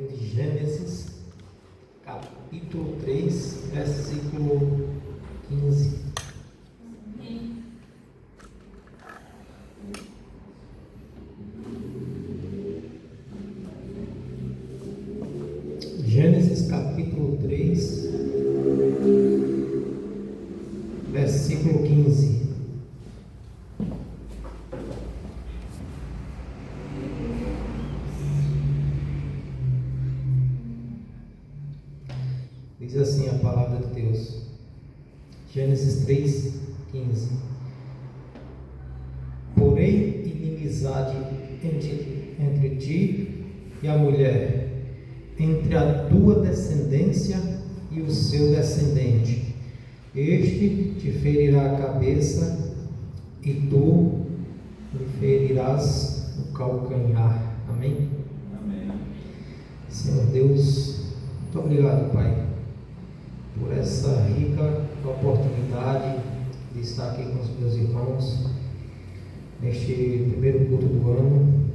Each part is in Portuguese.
de Gênesis, capítulo 3, versículo 15. Gênesis capítulo 3, versículo 15. Diz assim a palavra de Deus. Gênesis 3, 15. Porém, inimizade entre ti e a mulher, entre a tua descendência e o seu descendente. Este te ferirá a cabeça e tu lhe ferirás o calcanhar. Amém? Amém. Senhor Deus, muito obrigado, Pai, por essa rica oportunidade de estar aqui com os meus irmãos neste primeiro culto do ano.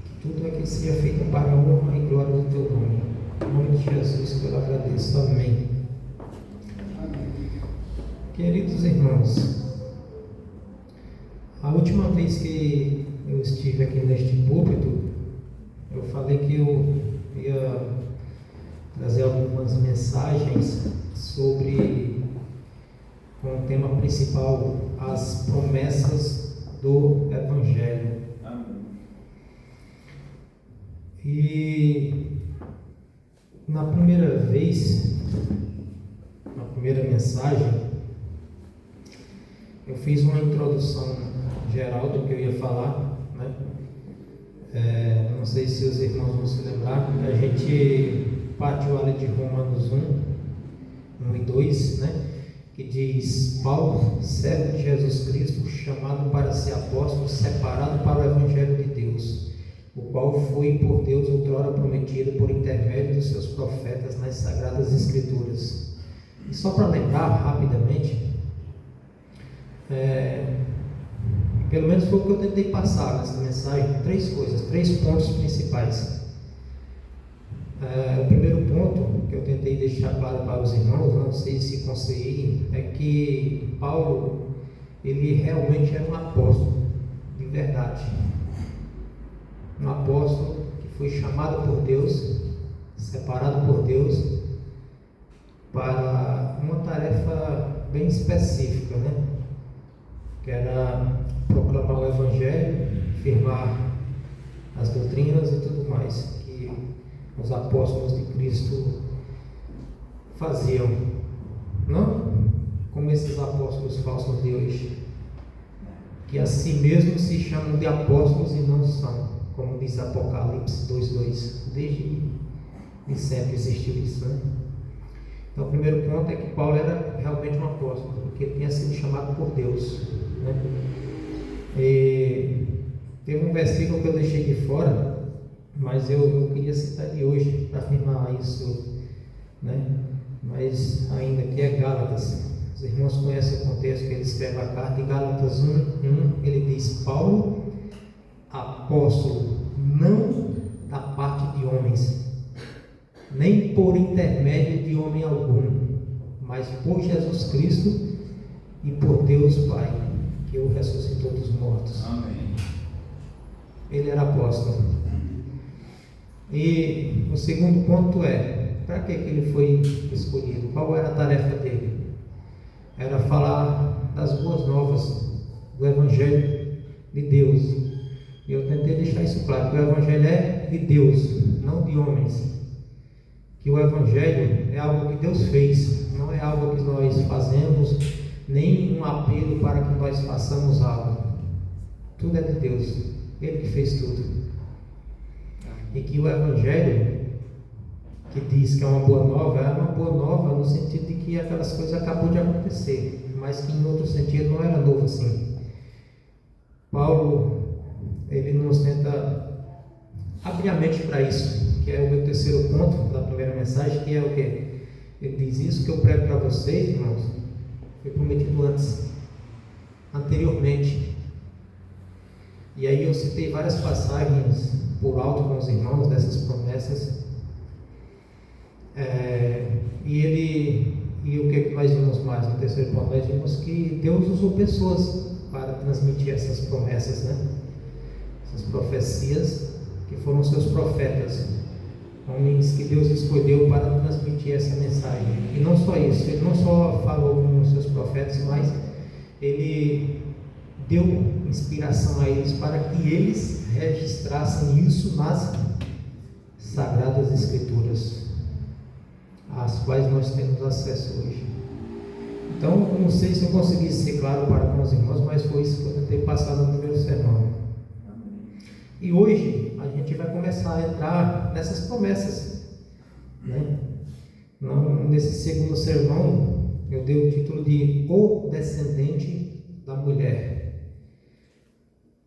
Que tudo aqui seja feito para a honra e glória do teu nome. Em nome de Jesus que eu agradeço. Amém. Queridos irmãos, a última vez que eu estive aqui neste púlpito, eu falei que eu ia trazer algumas mensagens sobre, com o tema principal, as promessas do Evangelho. Amém. E na primeira vez, na primeira mensagem, eu fiz uma introdução geral do que eu ia falar, né? Não sei se os irmãos vão se lembrar, a gente partiu ali de Romanos 1 e 2, né? Que diz: Paulo, servo de Jesus Cristo, chamado para ser apóstolo, separado para o Evangelho de Deus, o qual foi por Deus outrora prometido por intermédio dos seus profetas nas Sagradas Escrituras. E só para lembrar rapidamente, pelo menos foi o que eu tentei passar nessa mensagem, três pontos principais. O primeiro ponto que eu tentei deixar claro para os irmãos, não sei se consegui, é que Paulo, ele realmente era um apóstolo de verdade, um apóstolo que foi chamado por Deus, separado por Deus para uma tarefa bem específica, né? Que era proclamar o Evangelho, firmar as doutrinas e tudo mais que os apóstolos de Cristo faziam, não como esses apóstolos falsos de hoje, que a si mesmos se chamam de apóstolos e não são, como diz Apocalipse 2:2. Desde sempre existiu isso, né? Então o primeiro ponto é que Paulo era realmente um apóstolo, porque ele tinha sido chamado por Deus, né? E teve um versículo que eu deixei de fora, mas eu queria citar de hoje para afirmar isso, né? Mas ainda que é Gálatas. Os irmãos conhecem o contexto que ele escreve a carta. Em Gálatas 1:1 ele diz: Paulo, apóstolo, não da parte de homens, nem por intermédio de homem algum, mas por Jesus Cristo e por Deus Pai, que o ressuscitou dos mortos. Amém. Ele era apóstolo. E o segundo ponto é: para que ele foi escolhido? Qual era a tarefa dele? Era falar das boas novas do Evangelho de Deus. E eu tentei deixar isso claro, que o Evangelho é de Deus, não de homens. Que o Evangelho é algo que Deus fez, não é algo que nós fazemos, nem um apelo para que nós façamos algo. Tudo é de Deus, Ele que fez tudo. E que o Evangelho, que diz que é uma boa nova no sentido de que aquelas coisas acabou de acontecer, mas que em outro sentido não era novo assim. Paulo, ele nos tenta abrir a mente para isso, que é o meu terceiro ponto da primeira mensagem, que é o quê? Ele diz: isso que eu prego para vocês, irmãos, foi prometido anteriormente. E aí eu citei várias passagens por alto com os irmãos dessas promessas, E o que nós vimos mais no terceiro ponto? Nós vimos que Deus usou pessoas para transmitir essas promessas, né? Essas profecias, que foram seus profetas, homens que Deus escolheu para transmitir essa mensagem. E não só isso, ele não só falou com os seus profetas, mas ele deu inspiração a eles para que eles registrassem isso nas Sagradas Escrituras, às quais nós temos acesso hoje. Então, não sei se eu consegui ser claro para com os irmãos, mas foi isso que eu tentei passar no primeiro sermão. E hoje a gente vai começar a entrar nessas promessas, né? Nesse segundo sermão, eu dei o título de O Descendente da Mulher,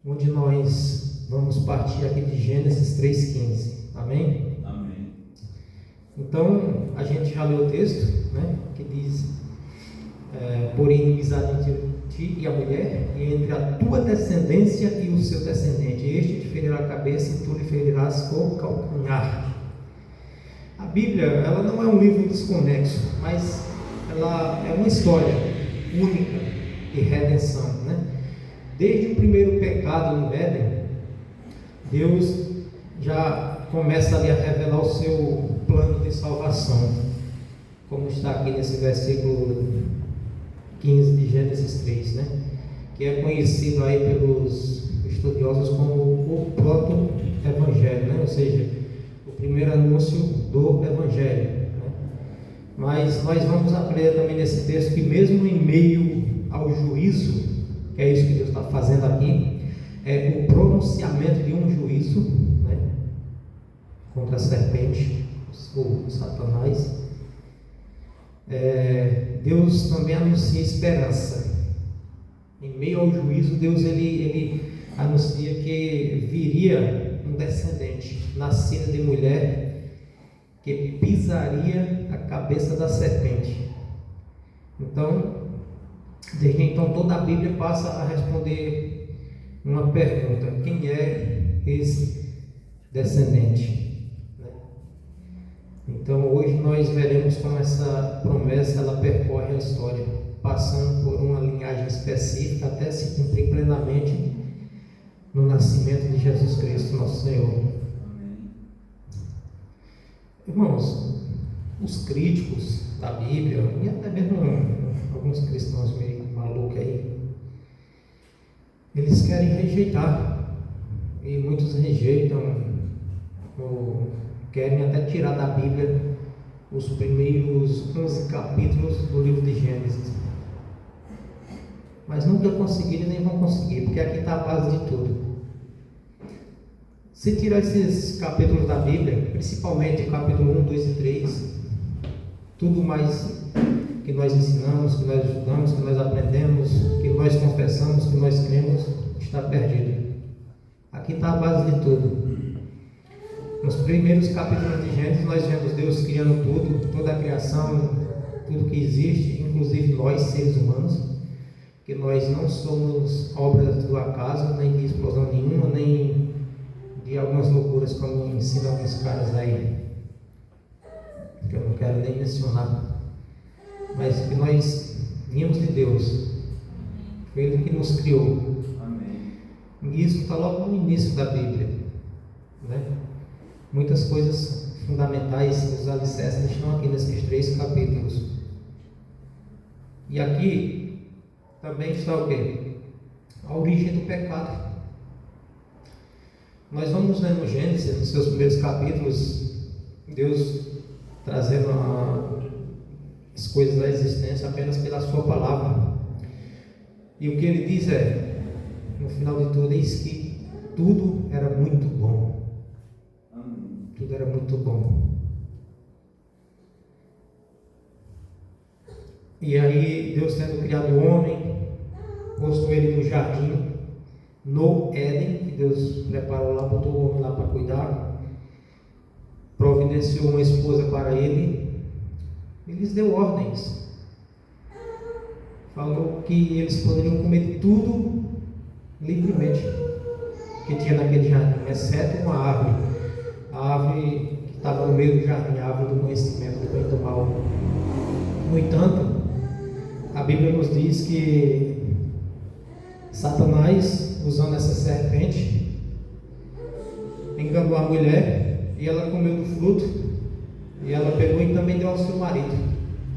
onde nós vamos partir aqui de Gênesis 3,15. Amém? Amém. Então, a gente já leu o texto, né, que diz: porém, inimizade entre ti e a mulher, e entre a tua descendência e o seu descendente. Este te ferirá a cabeça e tu lhe ferirás o calcanhar. A Bíblia, ela não é um livro desconexo, mas ela é uma história única de redenção, né? Desde o primeiro pecado no Éden, Deus já começa ali a revelar o seu plano de salvação, como está aqui nesse versículo 15 de Gênesis 3, né? Que é conhecido aí pelos estudiosos como o proto-evangelho, né? Ou seja, o primeiro anúncio do evangelho, né? Mas nós vamos aprender também nesse texto que mesmo em meio ao juízo, que é isso que Deus está fazendo aqui, é o pronunciamento de um juízo, né, contra a serpente, o Satanás. Deus também anuncia esperança. Em meio ao juízo, Deus ele anuncia que viria um descendente, nascido de mulher, que pisaria a cabeça da serpente. Então, desde então, toda a Bíblia passa a responder uma pergunta: quem é esse descendente? Então, hoje nós veremos como essa promessa ela percorre a história, passando por uma linhagem específica até se cumprir plenamente no nascimento de Jesus Cristo, nosso Senhor. Amém. Irmãos, os críticos da Bíblia, e até mesmo alguns cristãos meio malucos aí, eles querem rejeitar, e muitos rejeitam, querem até tirar da Bíblia os primeiros 11 capítulos do livro de Gênesis, mas nunca conseguiram e nem vão conseguir, porque aqui está a base de tudo. Se tirar esses capítulos da Bíblia, principalmente o capítulo 1, 2 e 3, tudo mais que nós ensinamos, que nós estudamos, que nós aprendemos, que nós confessamos, que nós cremos, está perdido. Aqui está a base de tudo. Nos primeiros capítulos de Gênesis, nós vemos Deus criando tudo, toda a criação, tudo que existe, inclusive nós, seres humanos, que nós não somos obras do acaso, nem de explosão nenhuma, nem de algumas loucuras como ensinam alguns caras aí, que eu não quero nem mencionar, mas que nós vimos de Deus, foi Ele que nos criou. Amém. E isso está logo no início da Bíblia, né? Muitas coisas fundamentais, os alicerces estão aqui nesses 3 capítulos. E aqui também está o quê? A origem do pecado. Nós vamos ler no Gênesis, nos seus primeiros capítulos, Deus trazendo as coisas da existência apenas pela sua palavra. E o que ele diz é, no final de tudo, eis que tudo era muito bom. Tudo era muito bom. E aí, Deus tendo criado o homem, postou ele no jardim, no Éden, que Deus preparou lá, botou o homem lá para cuidar, providenciou uma esposa para ele, e lhes deu ordens. Falou que eles poderiam comer de tudo livremente que tinha naquele jardim, exceto uma árvore. A árvore que estava no meio do jardim, a árvore do conhecimento do bem e do mal. No entanto, a Bíblia nos diz que Satanás, usando essa serpente, enganou a mulher e ela comeu do fruto, e ela pegou e também deu ao seu marido,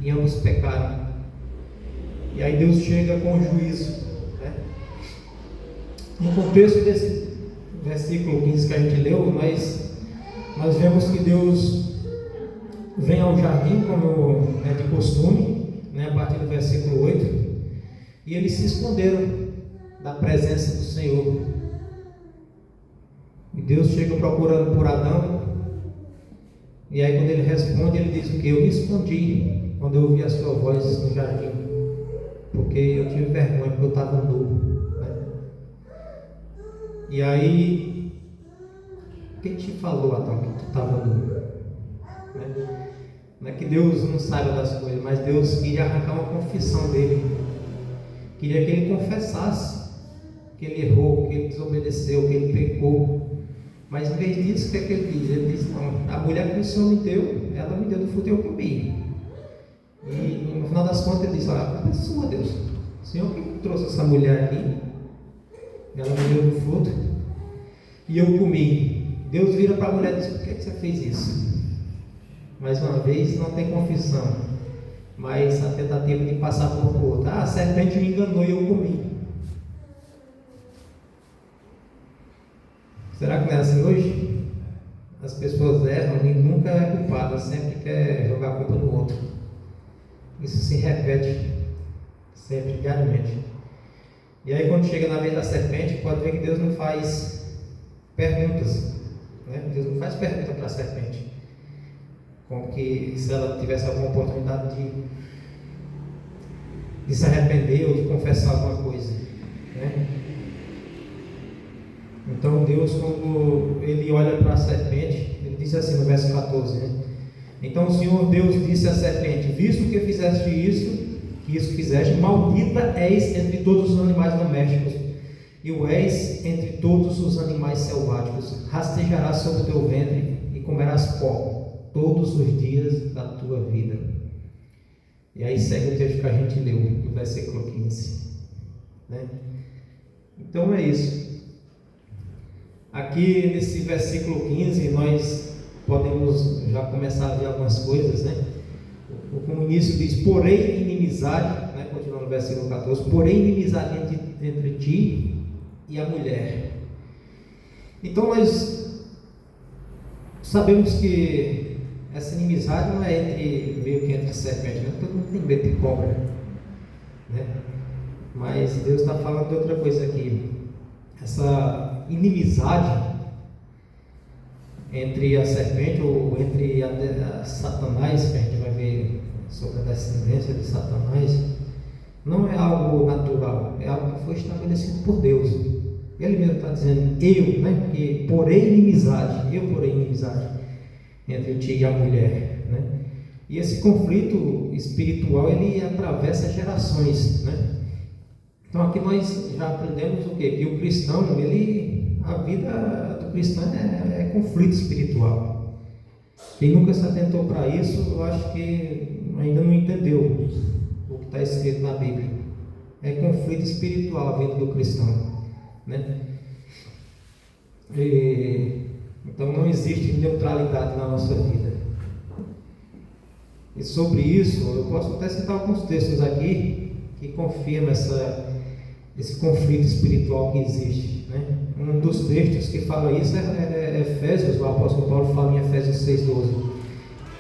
e ambos pecaram. E aí Deus chega com o juízo, né? No contexto desse versículo 15 que a gente leu, nós vemos que Deus vem ao jardim, como é de costume, né? A partir do versículo 8, e eles se esconderam da presença do Senhor. E Deus chega procurando por Adão, e aí quando ele responde, ele diz o que? Eu me escondi quando eu ouvi a sua voz no jardim, porque eu tive vergonha, porque eu estava nu, né? E aí, quem te falou, Adão, que tu estava nu? Né? Não é que Deus não saiba das coisas, mas Deus queria arrancar uma confissão dele, queria que ele confessasse que ele errou, que ele desobedeceu, que ele pecou. Mas em vez disso, o que é que ele diz? Ele diz: não, a mulher que o Senhor me deu, ela me deu do fruto e eu comi. E no final das contas ele diz: olha, a culpa é sua, Deus. O Senhor que trouxe essa mulher aqui, ela me deu do fruto e eu comi. Deus vira para a mulher e diz: por que você fez isso? Mais uma vez, não tem confissão, mas a tentativa de passar por outro. A serpente me enganou e eu comi. Será que não é assim hoje? As pessoas erram e nunca é culpada, sempre quer jogar a culpa no outro. Isso se repete sempre, diariamente. E aí quando chega na vez da serpente, pode ver que Deus não faz perguntas, né? Deus não faz pergunta para a serpente, como que se ela tivesse alguma oportunidade de se arrepender ou de confessar alguma coisa, né? Então Deus, quando ele olha para a serpente, ele diz assim no verso 14, né? Então o Senhor Deus disse à serpente: visto que fizeste isso fizeste, maldita és entre todos os animais domésticos, e o és entre todos os animais selváticos. Rastejarás sobre o teu ventre e comerás pó todos os dias da tua vida. E aí segue o texto que a gente leu, no versículo 15, né? Então é isso. Aqui nesse versículo 15 nós podemos já começar a ver algumas coisas, né? O início diz: porém inimizade, né? Continuando no versículo 14, porém inimizade entre ti e a mulher. Então nós sabemos que essa inimizade não é meio que entre serpente, né? Todo mundo tem medo de cobra, né? Mas Deus está falando de outra coisa aqui. Essa inimizade entre a serpente ou entre a Satanás, que a gente vai ver sobre a descendência de Satanás, não é algo natural, é algo que foi estabelecido por Deus. Ele mesmo está dizendo: eu, né? Que porém inimizade entre ti e a mulher, né? E esse conflito espiritual, ele atravessa gerações, né? Então aqui nós já aprendemos o quê? Que o cristão, a vida do cristão é conflito espiritual. Quem nunca se atentou para isso, eu acho que ainda não entendeu o que está escrito na Bíblia. É conflito espiritual a vida do cristão, né? Então não existe neutralidade na nossa vida. E sobre isso, eu posso até citar alguns textos aqui que confirmam esse conflito espiritual que existe, né? Um dos textos que fala isso é Efésios. O apóstolo Paulo fala em Efésios 6,12.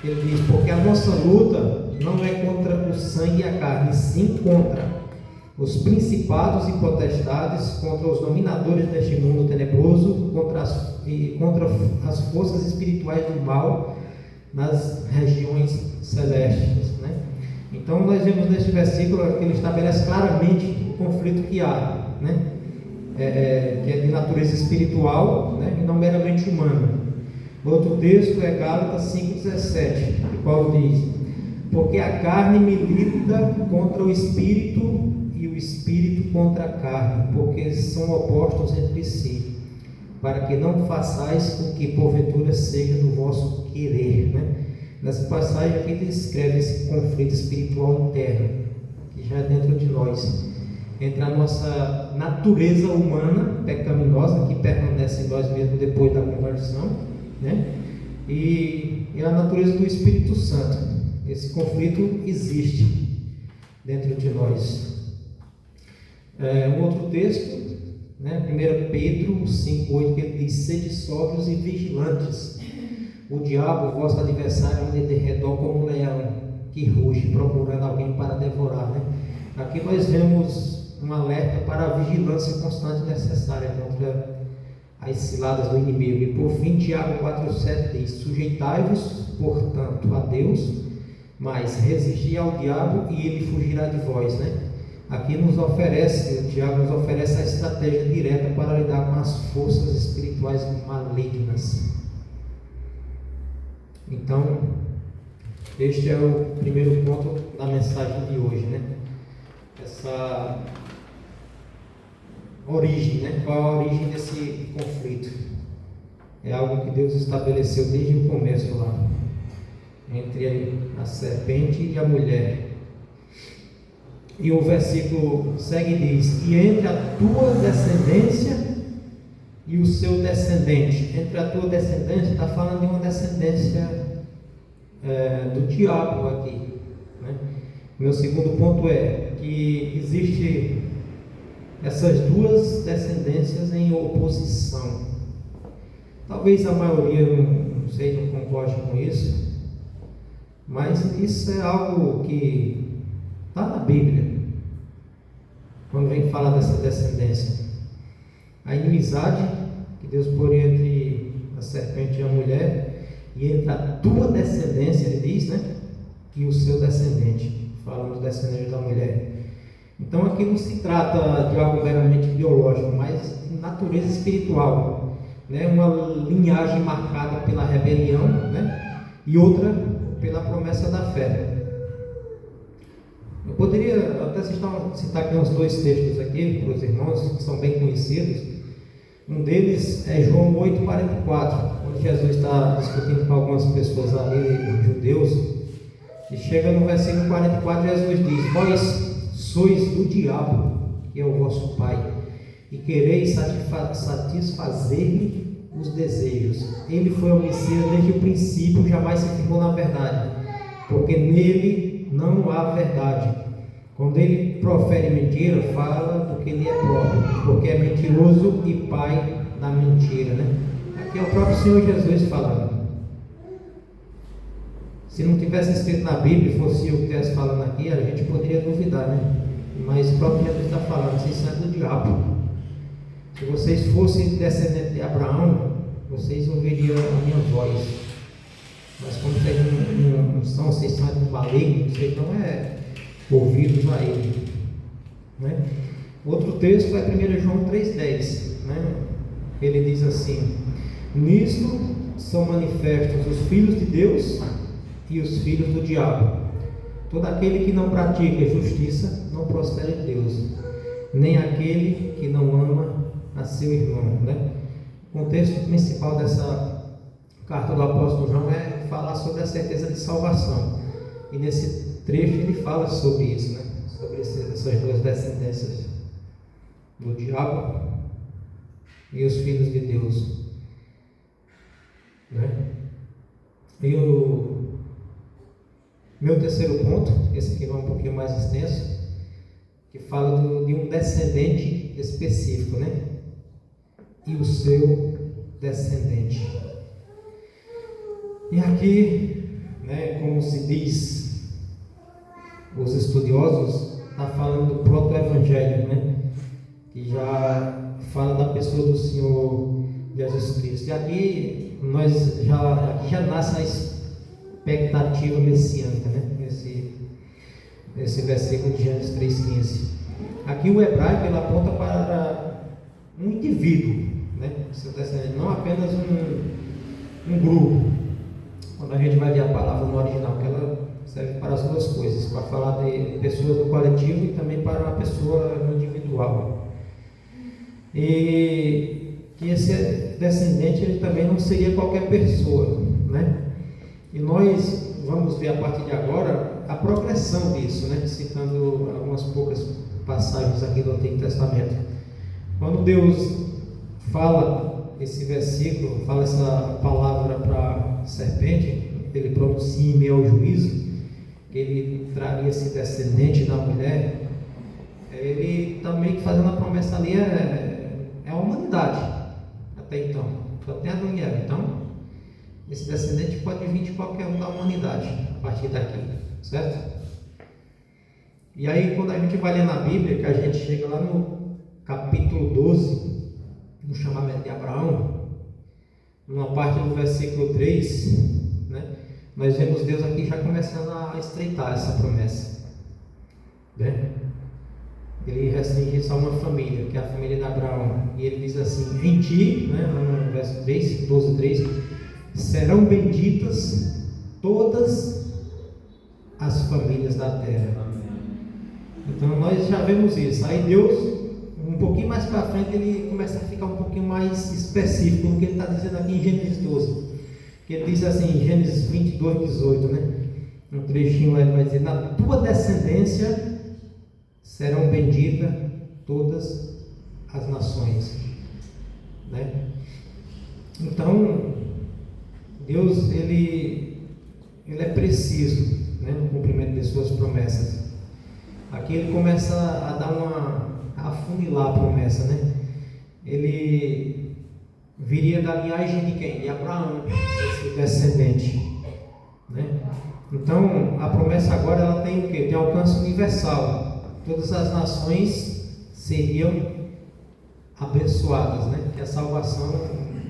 Ele diz: porque a nossa luta não é contra o sangue e a carne, sim contra os principados e potestades, contra os dominadores deste mundo tenebroso, contra as forças espirituais do mal nas regiões celestes, né? Então nós vemos neste versículo que ele estabelece claramente o conflito que há, né? Que é de natureza espiritual, né? E não meramente humana. Outro texto é Gálatas 5,17, que Paulo diz: porque a carne milita contra o espírito e o espírito contra a carne, porque são opostos entre si, para que não façais o que porventura seja do vosso querer, né? Nessa passagem aqui descreve esse conflito espiritual interno, que já é dentro de nós, entre a nossa natureza humana pecaminosa, que permanece em nós mesmos depois da conversão, né? E a natureza do Espírito Santo. Esse conflito existe dentro de nós. Um outro texto, né? 1 Pedro 5,8, que ele diz: sede sóbrios e vigilantes. O diabo, vosso adversário, anda de redor como um leão que ruge, procurando alguém para devorar, né? Aqui nós vemos um alerta para a vigilância constante necessária contra as ciladas do inimigo. E por fim, Tiago 4,7 diz: sujeitai-vos, portanto, a Deus, mas resisti ao diabo e ele fugirá de vós, né? Aqui o Tiago nos oferece a estratégia direta para lidar com as forças espirituais malignas. Então, este é o primeiro ponto da mensagem de hoje, né? Essa origem, né? Qual a origem desse conflito? É algo que Deus estabeleceu desde o começo lá, entre a serpente e a mulher. E o versículo segue e diz: e entre a tua descendência e o seu descendente. Entre a tua descendência, está falando de uma descendência do diabo aqui, né? Meu segundo ponto é que existe essas duas descendências em oposição. Talvez a maioria não concorde com isso, mas isso é algo que está na Bíblia, quando vem falar dessa descendência. A inimizade que Deus pôs entre a serpente e a mulher, e entre a tua descendência, ele diz, né? E o seu descendente, falando do descendente da mulher. Então aqui não se trata de algo meramente biológico, mas de natureza espiritual, né? Uma linhagem marcada pela rebelião, né? E outra pela promessa da fé. Eu poderia até citar aqui uns dois textos aqui para os irmãos, que são bem conhecidos. Um deles é João 8,44, onde Jesus está discutindo com algumas pessoas ali, judeus, e chega no versículo 44, Jesus diz: vós sois do diabo, que é o vosso pai, e quereis satisfazer-lhe os desejos. Ele foi homicida desde o princípio, jamais se firmou na verdade, porque nele não há verdade. Quando ele profere mentira, fala do que lhe é próprio, porque é mentiroso e pai da mentira, né? Aqui é o próprio Senhor Jesus falando. Se não tivesse escrito na Bíblia, fosse eu que estivesse falando aqui, a gente poderia duvidar, né? Mas o próprio Jesus está falando: vocês são do diabo. Se vocês fossem descendentes de Abraão, vocês ouviriam a minha voz. Mas como vocês não são, vocês são do maligno, vocês não ouvidos a ele, né? Outro texto é 1 João 3,10, né? Ele diz assim: nisto são manifestos os filhos de Deus e os filhos do diabo. Todo aquele que não pratica justiça não procede de Deus, nem aquele que não ama a seu irmão, né? O contexto principal dessa carta do apóstolo João é falar sobre a certeza de salvação, e nesse trecho ele fala sobre isso, né? Sobre essas duas descendências, do diabo e os filhos de Deus, né? E o meu terceiro ponto, esse aqui vai um pouquinho mais extenso, que fala de um descendente específico, né? E o seu descendente. E aqui, né, como se diz, os estudiosos, está falando do proto-evangelho, né? Que já fala da pessoa do Senhor Jesus Cristo. E aqui já nasce a expectativa messiânica, né? Nesse versículo de Gênesis 3,15. Aqui o hebraico ele aponta para um indivíduo, né? Não apenas um grupo. Quando a gente vai ver a palavra no original, que ela serve para as duas coisas, para falar de pessoas do coletivo e também para uma pessoa individual. E que esse descendente ele também não seria qualquer pessoa, né? E nós vamos ver a partir de agora a progressão disso, né? Citando algumas poucas passagens aqui do Antigo Testamento. Quando Deus fala esse versículo, fala essa palavra para a serpente, ele pronuncia em meio ao juízo, que ele traria esse descendente da mulher, ele também fazendo a promessa ali é a humanidade, até então, só tem Adão e Eva. Então, esse descendente pode vir de qualquer um da humanidade, a partir daqui, certo? E aí, quando a gente vai ler na Bíblia, que a gente chega lá no capítulo 12, no chamamento de Abraão, numa parte do versículo 3, né? Nós vemos Deus aqui já começando a estreitar essa promessa, né? Ele restringe isso a uma família, que é a família de Abraão, e ele diz assim: em ti, né, no verso 3, 12, 3, serão benditas todas as famílias da terra. Então nós já vemos isso. Aí Deus, um pouquinho mais para frente, ele começa a ficar um pouquinho mais específico no que ele está dizendo aqui em Gênesis 12. Que ele diz assim, em Gênesis 22, 18, né? Um trechinho lá ele vai dizer: na tua descendência serão benditas todas as nações, né? Então Deus ele é preciso, né, no cumprimento de suas promessas. Aqui ele começa a dar a afunilar a promessa, né? Ele viria da linhagem de quem? De Abraão, esse descendente, né? Então a promessa agora ela tem o quê? Tem alcance universal. Todas as nações seriam abençoadas, né? Que a salvação,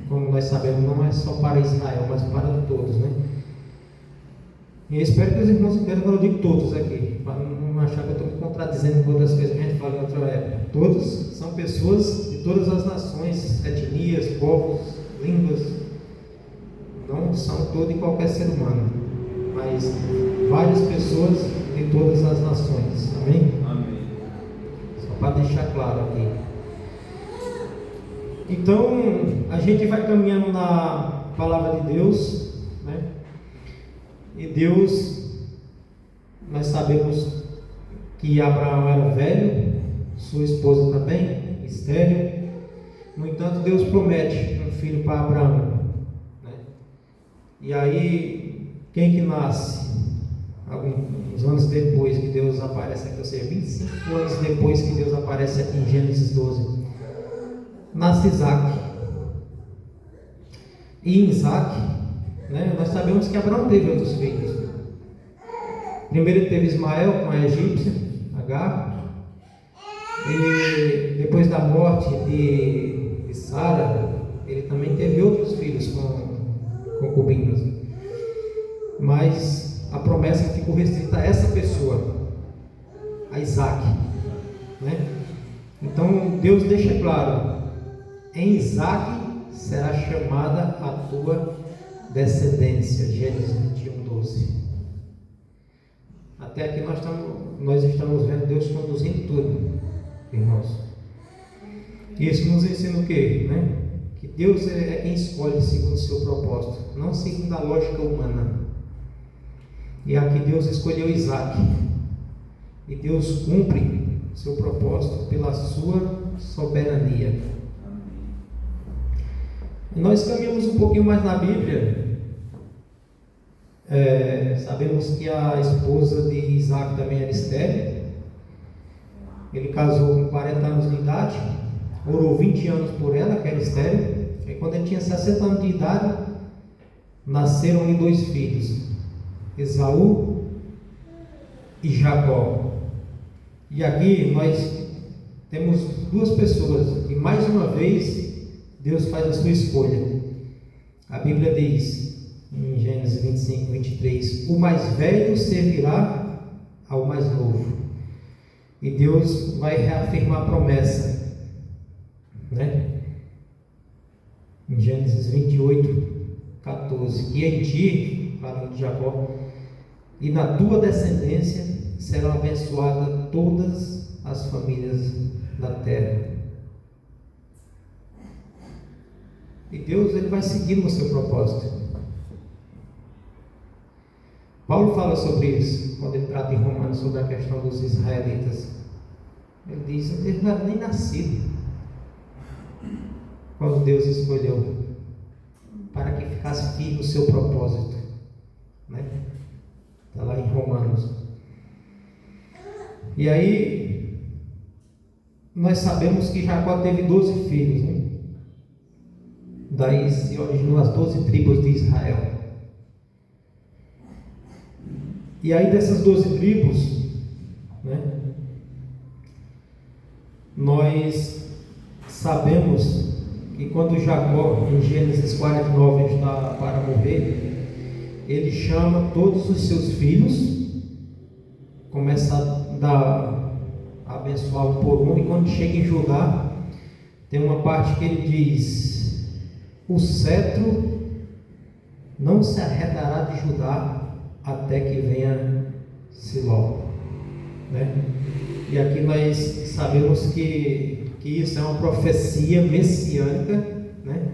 como nós sabemos, não é só para Israel, mas para todos, né? E eu espero que os irmãos entendam quando eu digo todos aqui, para não achar que eu estou me contradizendo com outras coisas que a gente fala em outra época. Todos são pessoas de todas as nações, etnias, povos, línguas. Não são todo e qualquer ser humano, mas várias pessoas de todas as nações. Amém? Amém. Só para deixar claro aqui. Então, a gente vai caminhando na palavra de Deus, né? E Deus, nós sabemos que Abraão era velho, sua esposa também, estéril. No entanto, Deus promete um filho para Abraão, né? E aí, quem que nasce? Alguns anos depois que Deus aparece aqui, ou seja, 25 anos depois que Deus aparece aqui em Gênesis 12, nasce Isaac. E em Isaac, né, nós sabemos que Abraão teve outros filhos. Primeiro ele teve Ismael com a egípcia, Agar. E depois da morte de Sara, ele também teve outros filhos com concubinas. Mas a promessa ficou restrita a essa pessoa, a Isaac, né? Então Deus deixa claro: em Isaac será chamada a tua descendência. Gênesis 21, 12. Até aqui nós estamos vendo Deus conduzindo tudo, irmãos. Isso nos ensina o quê? Né? Que Deus é quem escolhe segundo o seu propósito, não segundo a lógica humana. E aqui Deus escolheu Isaac, e Deus cumpre seu propósito pela sua soberania. E nós caminhamos um pouquinho mais na Bíblia. Sabemos que a esposa de Isaac também era estéril. Ele casou com 40 anos de idade, orou 20 anos por ela, que era estéril. E quando ele tinha 60 anos de idade, nasceram-lhe 2 filhos, Esaú e Jacó. E aqui nós temos 2 pessoas, e mais uma vez Deus faz a sua escolha. A Bíblia diz em Gênesis 25, 23: o mais velho servirá ao mais novo. E Deus vai reafirmar a promessa, né? Em Gênesis 28, 14: que em ti, falando de Jacó, e na tua descendência serão abençoadas todas as famílias da terra. E Deus ele vai seguir no seu propósito. Paulo fala sobre isso, quando ele trata em Romanos sobre a questão dos israelitas. Ele diz que eles não eram nem nascidos quando Deus escolheu para que ficasse firme o seu propósito, né? Está lá em Romanos. E aí nós sabemos que Jacó teve 12 filhos, né? Daí se originou as 12 tribos de Israel. E aí dessas 12 tribos, né, nós sabemos que quando Jacó, em Gênesis 49, está para morrer, ele chama todos os seus filhos, começa a abençoar um por um, e quando chega em Judá, tem uma parte que ele diz: o cetro não se arredará de Judá até que venha Siló, né? E aqui nós sabemos que isso é uma profecia messiânica, né?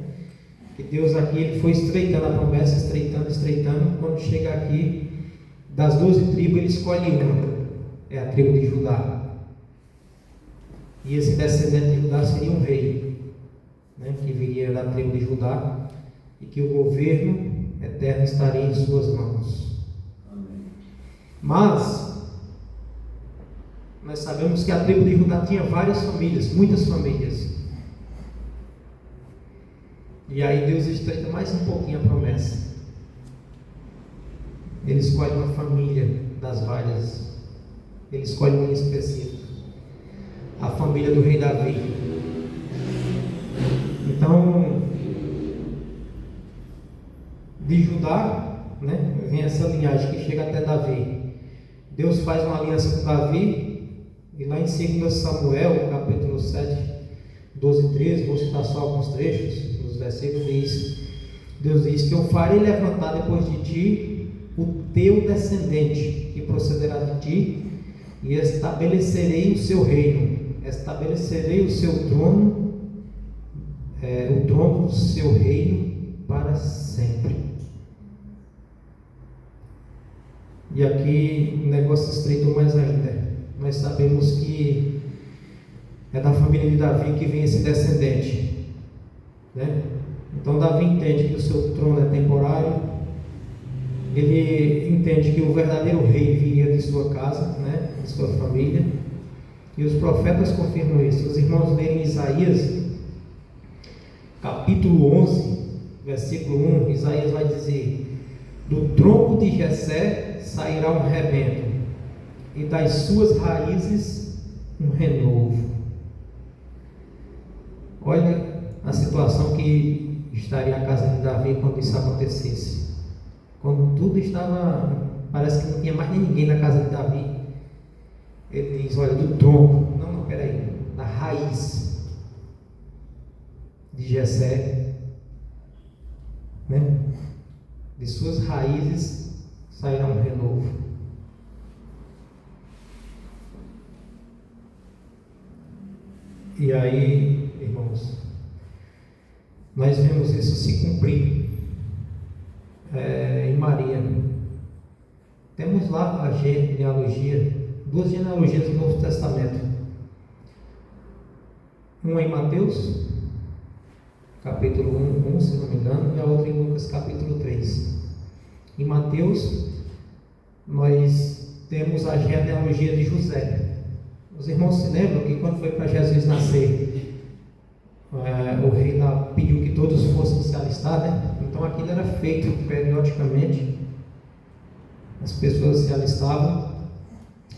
Que Deus aqui ele foi estreitando a promessa, estreitando. Quando chega aqui, das 12 tribos ele escolhe uma, é a tribo de Judá. E esse descendente de Judá seria um rei, né? Que viria da tribo de Judá, e que o governo eterno estaria em suas mãos. Mas nós sabemos que a tribo de Judá tinha várias famílias, muitas famílias. E aí Deus estreita mais um pouquinho a promessa. Ele escolhe uma família das várias. Ele escolhe uma em específico, a família do rei Davi. Então, de Judá, né, vem essa linhagem que chega até Davi. Deus faz uma aliança com Davi. E lá em 2 Samuel, capítulo 7, 12 e 13, vou citar só alguns trechos, nos versículos, Deus diz que eu farei levantar depois de ti o teu descendente, que procederá de ti, e estabelecerei o seu reino, estabelecerei o seu trono, o trono do seu reino para sempre. E aqui o negócio estreitou mais ainda. Nós sabemos que é da família de Davi que vem esse descendente, né? Então Davi entende que o seu trono é temporário. Ele entende que o verdadeiro rei viria de sua casa, né? De sua família. E os profetas confirmam isso. Os irmãos lerem Isaías, capítulo 11, versículo 1. Isaías vai dizer: do tronco de Jessé sairá um rebento, e das suas raízes um renovo. Olha a situação que estaria a casa de Davi quando isso acontecesse. Quando tudo estava, parece que não tinha mais ninguém na casa de Davi. Ele diz: olha, do tronco, não, peraí, da raiz de Jessé, né? De suas raízes sairá um renovo. E aí, irmãos, nós vemos isso se cumprir em Maria. Temos lá a genealogia, 2 genealogias do Novo Testamento. Uma em Mateus, capítulo 1, se não me engano, e a outra em Lucas, capítulo 3. Em Mateus, nós temos a genealogia de José. Os irmãos se lembram que quando foi para Jesus nascer, o rei lá pediu que todos fossem se alistar, né? Então aquilo era feito periodicamente, as pessoas se alistavam,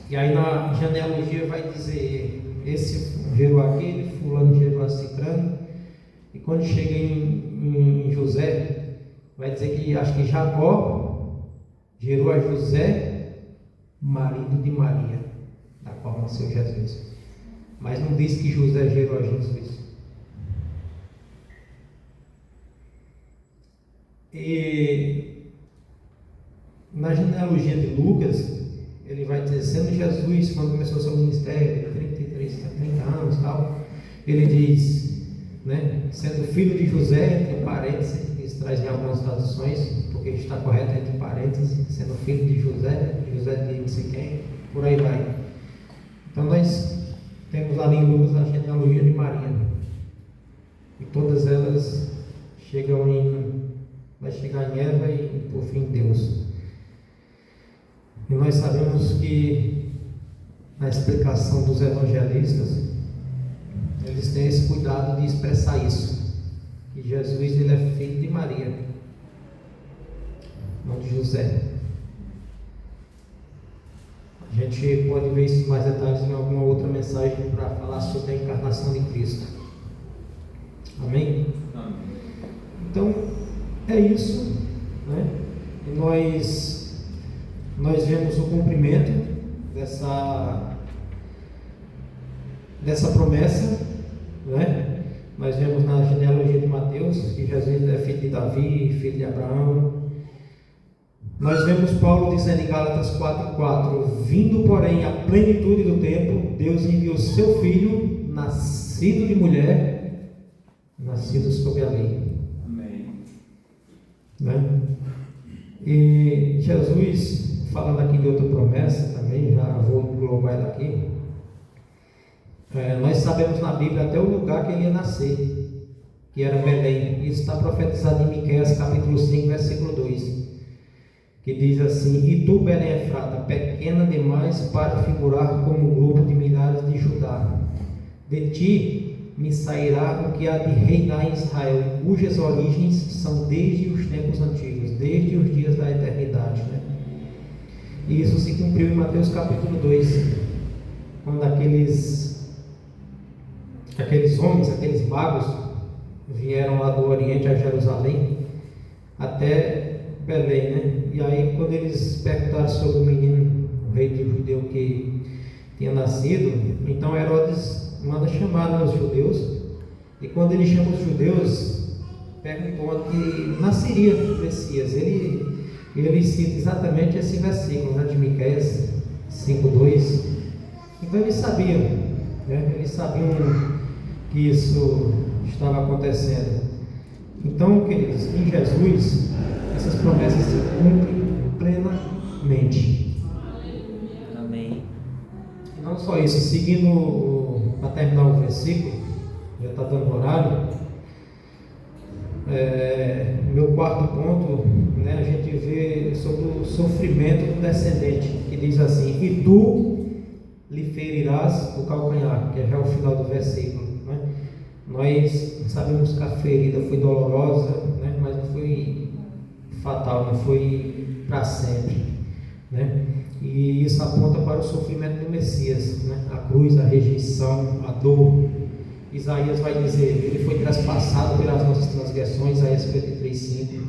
e aí na genealogia vai dizer: esse gerou aquele, fulano gerou a cicrano, e quando chega em José, vai dizer que acho que Jacó gerou a José, marido de Maria, da qual nasceu Jesus. Mas não diz que José gerou a Jesus. E na genealogia de Lucas, ele vai dizer: sendo Jesus, quando começou o seu ministério, 30 anos e tal, ele diz, né, sendo filho de José, entre parênteses, isso traz em algumas traduções, porque está correto entre parênteses, sendo filho de José de não sei quem, por aí vai. Então nós temos ali em Lucas a genealogia de Maria. E todas elas vai chegar em Eva e por fim em Deus. E nós sabemos que na explicação dos evangelistas, eles têm esse cuidado de expressar isso, que Jesus ele é filho de Maria, não de José. A gente pode ver isso em mais detalhes em alguma outra mensagem para falar sobre a encarnação de Cristo. Amém? Amém. Então, é isso, né? E nós vemos o cumprimento dessa promessa, né? Nós vemos na genealogia de Mateus que Jesus é filho de Davi, filho de Abraão. Nós vemos Paulo dizendo em Gálatas 4:4: vindo, porém, à plenitude do tempo, Deus enviou seu Filho, nascido de mulher, nascido sob a lei. Amém. Né? E Jesus, falando aqui de outra promessa também, já vou englobar ela aqui. Nós sabemos na Bíblia até o lugar que ele ia nascer, que era Belém. Isso está profetizado em Miqueias capítulo 5, versículo 2, que diz assim: e tu, Belém Efrata, pequena demais para figurar como grupo de milhares de Judá, de ti me sairá o que há de reinar em Israel, cujas origens são desde os tempos antigos, desde os dias da eternidade, né? E isso se cumpriu em Mateus capítulo 2, quando aqueles homens, aqueles magos, vieram lá do Oriente a Jerusalém, até Belém, né? E aí, quando eles perguntaram sobre o menino, o rei de judeu que tinha nascido, então Herodes manda chamar os judeus, e quando ele chama os judeus, perguntou que nasceria o Messias. Ele cita exatamente esse versículo, né, de Miqueias 5:2. Então eles sabiam, né? Eles sabiam que isso estava acontecendo. Então, queridos, em Jesus essas promessas se cumprem plenamente. Amém. E não só isso, seguindo para terminar o versículo, já está dando horário. Meu quarto ponto, né, a gente vê sobre o sofrimento do descendente, que diz assim: e tu lhe ferirás o calcanhar, que é já o final do versículo, né? Nós sabemos que a ferida foi dolorosa, né, mas não foi fatal, não foi para sempre, né? E isso aponta para o sofrimento do Messias, né? A cruz, a rejeição, a dor. Isaías vai dizer: ele foi traspassado pelas nossas transgressões, Isaías 53:5,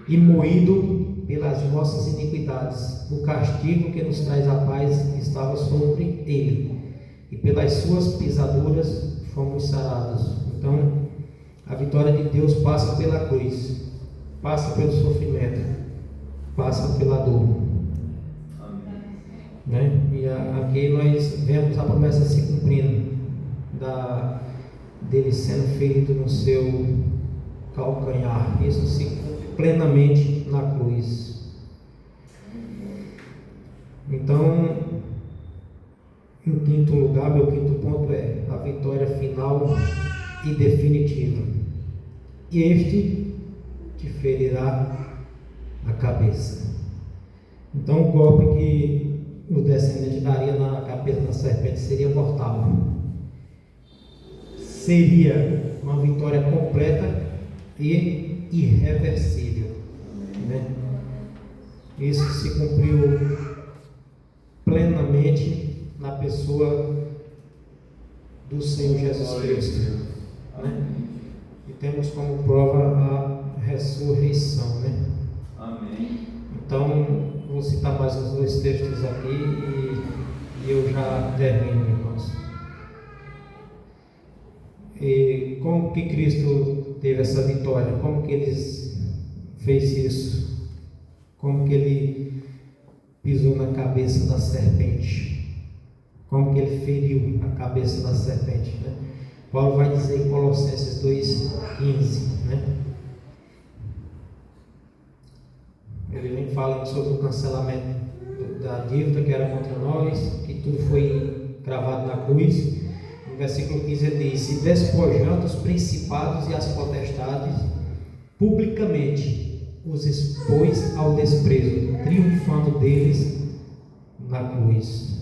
e moído pelas nossas iniquidades. O castigo que nos traz a paz estava sobre ele, e pelas suas pisaduras fomos sarados. Então, a vitória de Deus passa pela cruz, passa pelo sofrimento, passa pela dor. Né? E aqui nós vemos a promessa se cumprindo, dele sendo ferido no seu calcanhar. Isso se cumpre plenamente na cruz. Então, em quinto lugar, meu quinto ponto é a vitória final e definitiva. E este te ferirá a cabeça. Então, o golpe que o descendente daria na cabeça da serpente seria mortal. Seria uma vitória completa e irreversível, né? Isso se cumpriu plenamente na pessoa do Senhor Jesus Cristo, né? E temos como prova a ressurreição, né? Amém. Então, vou citar mais uns dois textos aqui e eu já termino, irmãos. E como que Cristo teve essa vitória? Como que ele fez isso? Como que ele pisou na cabeça da serpente? Como que ele feriu a cabeça da serpente, né? Paulo vai dizer em Colossenses 2:15, né? Ele vem fala sobre o cancelamento da dívida que era contra nós, que tudo foi cravado na cruz. No versículo 15 ele diz: e despojando os principados e as potestades, publicamente os expôs ao desprezo, triunfando deles na cruz.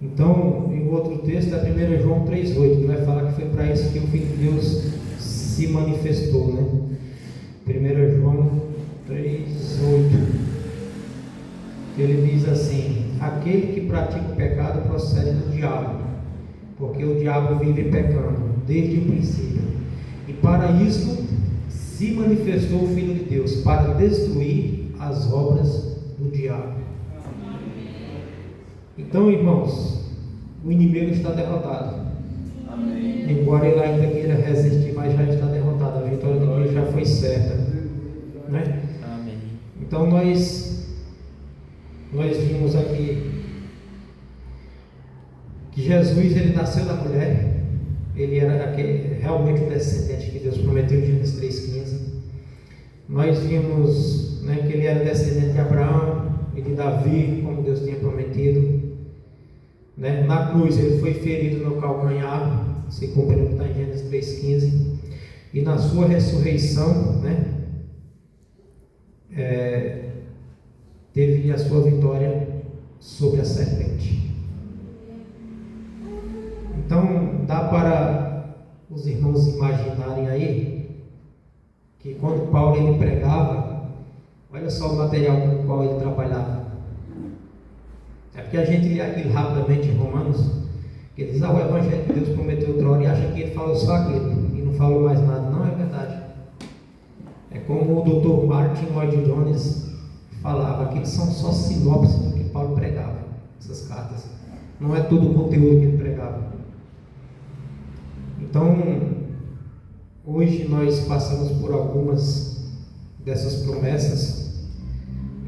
Então, em outro texto, é 1 João 3,8, que vai falar que foi para isso que o Filho de Deus se manifestou, né? 1 João 3,8, ele diz assim: aquele que pratica o pecado procede do diabo, porque o diabo vive pecando desde o princípio, e para isso se manifestou o Filho de Deus, para destruir as obras do diabo. Então, irmãos, o inimigo está derrotado. Amém. Embora ele ainda queira resistir, mas já está derrotado. A vitória de Deus já foi certa, né? Amém. Então nós vimos aqui que Jesus, ele nasceu da mulher. Ele era realmente o descendente que Deus prometeu em Gênesis 3,15. Nós vimos, né, que ele era descendente de Abraão e de Davi, como Deus tinha prometido, né? Na cruz ele foi ferido no calcanhar, se cumpriu o que está em Gênesis 3,15, e na sua ressurreição, né, teve a sua vitória sobre a serpente. Então dá para os irmãos imaginarem aí que quando Paulo ele pregava, olha só o material com o qual ele trabalhava. É porque a gente lê aquilo rapidamente em Romanos, que diz: o Evangelho que Deus prometeu outra hora, e acha que ele falou só aquilo e não falou mais nada. Não é verdade. É como o Dr. Martin Lloyd Jones falava, aqueles são só sinopses do que Paulo pregava, essas cartas. Não é todo o conteúdo que ele pregava. Então, hoje nós passamos por algumas dessas promessas.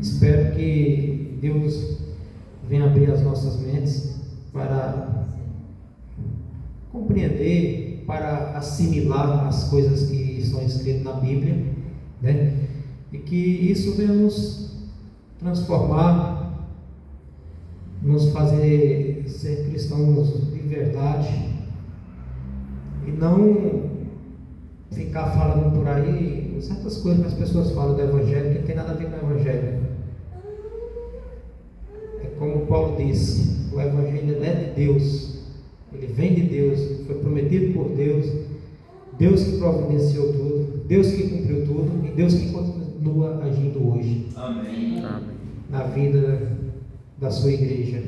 Espero que Deus venha abrir as nossas mentes para compreender, para assimilar as coisas que estão escritas na Bíblia, né? E que isso venha nos transformar, nos fazer ser cristãos de verdade, e não ficar falando por aí certas coisas que as pessoas falam do Evangelho que não tem nada a ver com o Evangelho. É como Paulo disse: o Evangelho é de Deus, ele vem de Deus, foi prometido por Deus, Deus que providenciou tudo, Deus que cumpriu tudo, e Deus que continua agindo hoje. Amém. Na vida da sua igreja.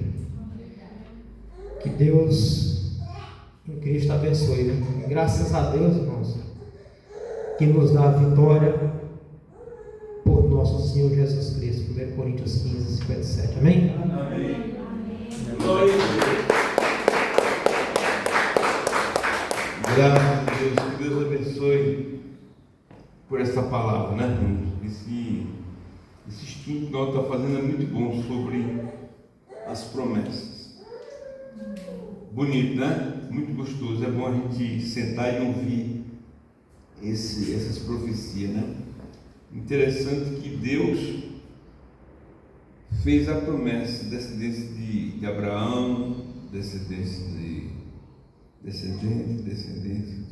Que Deus em Cristo abençoe, né? Graças a Deus, irmãos, que nos dá a vitória por nosso Senhor Jesus Cristo. 1 Coríntios 15, 57. Amém? Amém. Graças a Deus, que Deus abençoe por essa palavra, né, irmãos? Esse estudo que nós estamos fazendo é muito bom sobre as promessas. Bonito, né? Muito gostoso. É bom a gente sentar e ouvir essas profecias, né? Interessante que Deus fez a promessa, descendência de Abraão, descendência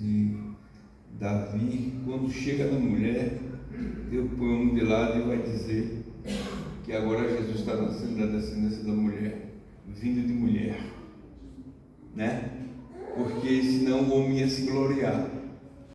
de Davi. Quando chega na mulher, Deus põe o homem de lado e vai dizer que agora Jesus está nascendo da descendência da mulher, vindo de mulher, né? Porque senão o homem ia se gloriar.